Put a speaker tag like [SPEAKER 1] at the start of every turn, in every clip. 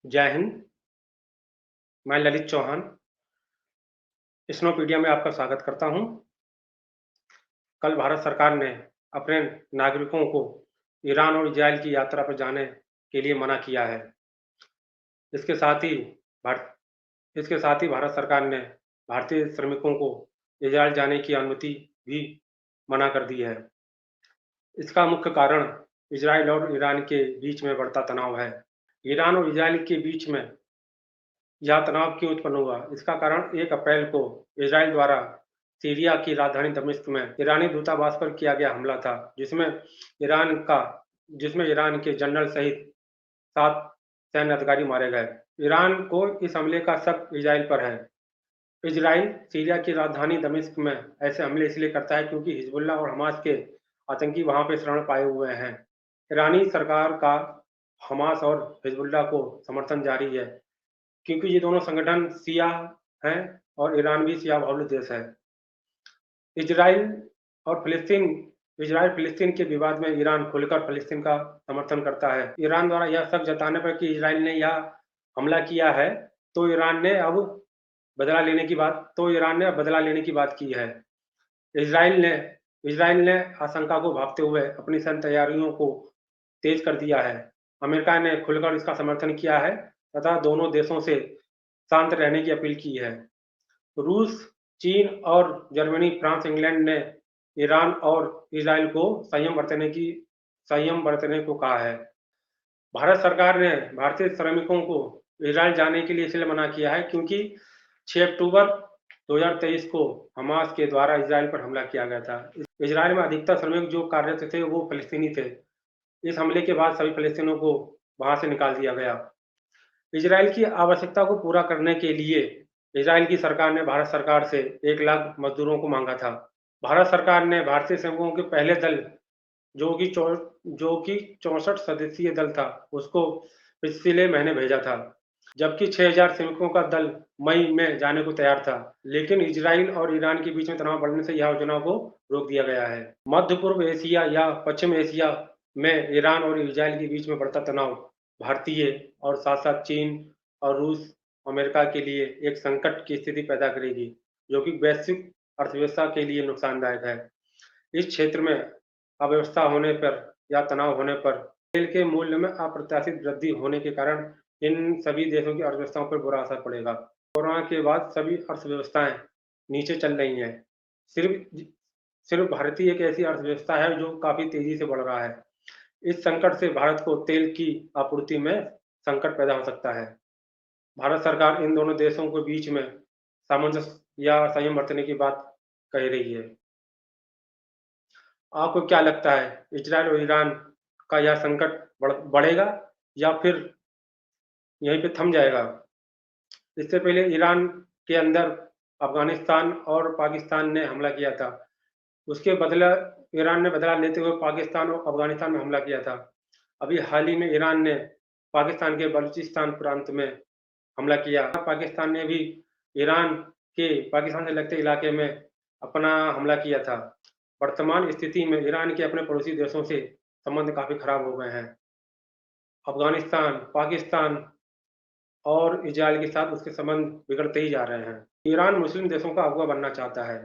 [SPEAKER 1] जय हिंद, मैं ललित चौहान, स्नोपीडिया में आपका स्वागत करता हूँ। कल भारत सरकार ने अपने नागरिकों को ईरान और इज़राइल की यात्रा पर जाने के लिए मना किया है। इसके साथ ही भारत इसके साथ ही भारत सरकार ने भारतीय श्रमिकों को इज़राइल जाने की अनुमति भी मना कर दी है। इसका मुख्य कारण इज़राइल और ईरान के बीच में बढ़ता तनाव है। ईरान और इज़राइल के बीच में यह तनाव क्यों उत्पन्न हुआ? इसका कारण 1 अप्रैल को इज़राइल द्वारा सीरिया की राजधानी दमिश्क में ईरानी दूतावास पर किया गया हमला था, जिसमें ईरान के जनरल सहित 7 सैन्य अधिकारी मारे गए। ईरान को इस हमले का शक इज़राइल पर है। इज़राइल सीरिया की राजधानी दमिश्क में ऐसे हमले इसलिए करता है क्योंकि हिजबुल्लाह और हमास के आतंकी वहां पे शरण पाए हुए हैं। ईरानी सरकार का हमास और हिजबुल्लाह को समर्थन जारी है, क्योंकि ये दोनों संगठन शिया हैं और ईरान भी शिया बहुल देश है। इजराइल और फिलिस्तीन इजराइल फिलिस्तीन के विवाद में ईरान खुलकर फिलिस्तीन का समर्थन करता है। ईरान द्वारा यह शक जताने पर कि इजराइल ने यह हमला किया है, तो ईरान ने अब बदला लेने की बात की है। इजराइल ने इजराइल ने आशंका को भांपते हुए अपनी सैन्य तैयारियों को तेज कर दिया है। अमेरिका ने खुलकर इसका समर्थन किया है तथा दोनों देशों से शांत रहने की अपील की है। रूस, चीन और जर्मनी, फ्रांस, इंग्लैंड ने ईरान और इजराइल को संयम बरतने को कहा है। भारत सरकार ने भारतीय श्रमिकों को इजराइल जाने के लिए इसलिए मना किया है क्योंकि 6 अक्टूबर 2023 को हमास के द्वारा इजराइल पर हमला किया गया था। इजराइल में अधिकतर श्रमिक जो कार्यरत थे वो फिलिस्तीनी थे। इस हमले के बाद सभी फिलिस्तीनियों को वहां से निकाल दिया गया। इजराइल की आवश्यकता को पूरा करने के लिए इजराइल की सरकार ने भारत सरकार से 1 लाख मजदूरों को मांगा था। भारत सरकार ने भारतीय श्रमिकों के पहले दल जो कि 64 सदस्यीय दल था, उसको पिछले महीने भेजा था, जबकि 6,000 श्रमिकों का दल मई में जाने को तैयार था। लेकिन इजराइल और ईरान के बीच में तनाव बढ़ने से यह योजना को रोक दिया गया है। मध्य पूर्व एशिया या पश्चिम एशिया में ईरान और इजराइल के बीच में बढ़ता तनाव भारतीय और साथ-साथ चीन और रूस, अमेरिका के लिए एक संकट की स्थिति पैदा करेगी, जो कि वैश्विक अर्थव्यवस्था के लिए नुकसानदायक है। इस क्षेत्र में अव्यवस्था होने पर या तनाव होने पर तेल के मूल्य में अप्रत्याशित वृद्धि होने के कारण इन सभी देशों की अर्थव्यवस्थाओं पर बुरा असर पड़ेगा। कोरोना के बाद सभी अर्थव्यवस्थाएं नीचे चल रही हैं। सिर्फ सिर्फ भारतीय एक ऐसी अर्थव्यवस्था है जो काफी तेजी से बढ़ रहा है। इस संकट से भारत को तेल की आपूर्ति में संकट पैदा हो सकता है। भारत सरकार इन दोनों देशों के बीच में सामंजस्य या संयम बरतने की बात कह रही है। आपको क्या लगता है, इजराइल और ईरान का यह संकट बढ़ेगा या फिर यहीं पे थम जाएगा? इससे पहले ईरान के अंदर अफगानिस्तान और पाकिस्तान ने हमला किया था। उसके बदला ईरान ने बदला लेते हुए पाकिस्तान और अफगानिस्तान में हमला किया था। अभी हाल ही में ईरान ने पाकिस्तान के बलूचिस्तान प्रांत में हमला किया। पाकिस्तान ने भी ईरान के पाकिस्तान से लगते इलाके में अपना हमला किया था। वर्तमान स्थिति में ईरान के अपने पड़ोसी देशों से संबंध काफ़ी खराब हो गए हैं। अफ़गानिस्तान, पाकिस्तान और इज़राइल के साथ उसके संबंध बिगड़ते ही जा रहे हैं। ईरान मुस्लिम देशों का अगुवा बनना चाहता है।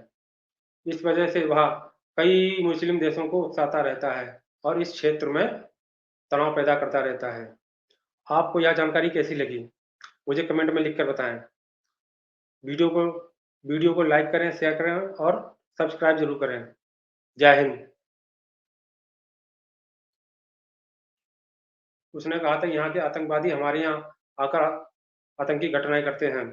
[SPEAKER 1] इस वजह से वह कई मुस्लिम देशों को उकसाता रहता है और इस क्षेत्र में तनाव पैदा करता रहता है। आपको यह जानकारी कैसी लगी? मुझे कमेंट में लिखकर बताएँ। वीडियो को वीडियो को लाइक करें, शेयर करें और सब्सक्राइब ज़रूर करें। जय हिंद। उसने कहा था यहाँ के आतंकवादी हमारे यहाँ आकर आतंकी घटनाएँ करते हैं।